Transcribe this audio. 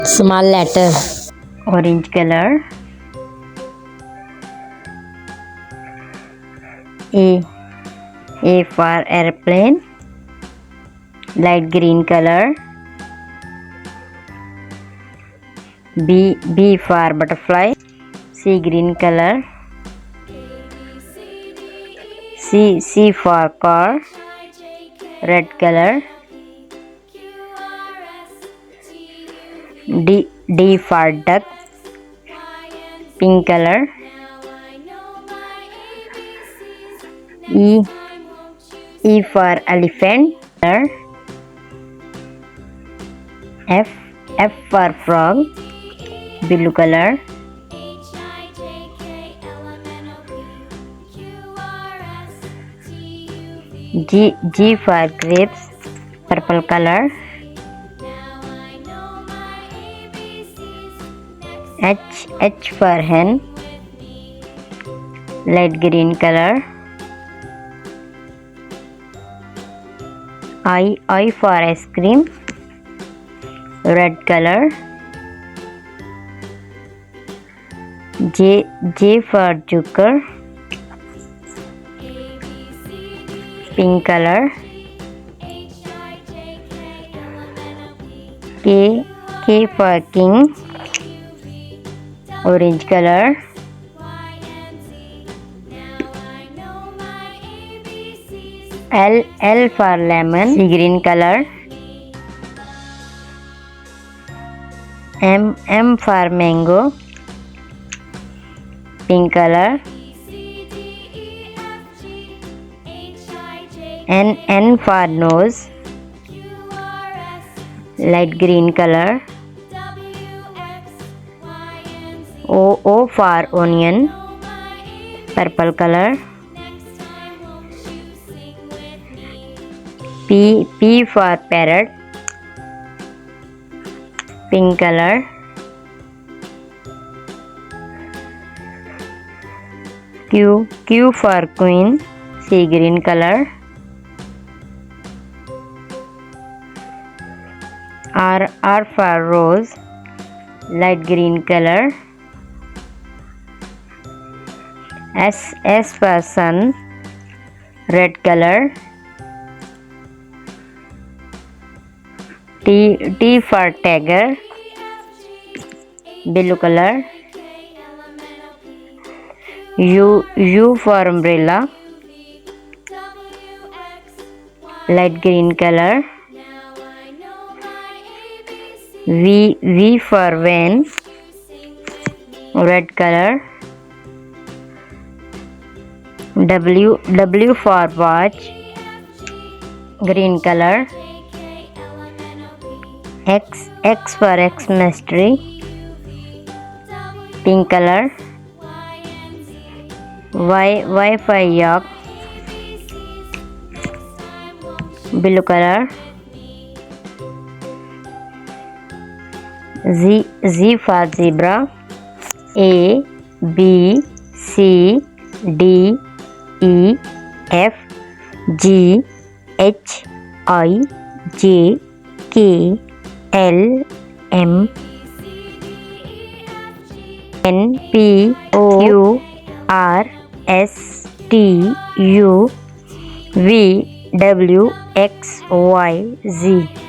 Small letter. Orange color. A for airplane. Light green color. B for butterfly. C green color. C for car. Red color. D for duck. Pink color. E for elephant. F for frog. Blue color. G for grapes. Purple color. H for hen. Light green color. I for ice cream. Red color. J for joker. Pink color. K for king. Orange color. L for lemon. Sea green color. M for mango. Pink color. N for nose. Light green color. O for onion. Purple color. P for parrot. Pink color. Q for queen. Sea green color. R for rose. Light green color. S for sun. Red color. T for tiger. Blue color. U for umbrella. Light green color. V for van. Red color. W for watch. Green color. X for Xmas tree. Pink color. Y for yak. Blue color. Z for zebra. A B C D E F G H I J K L M N P O Q R S T U V W X Y Z.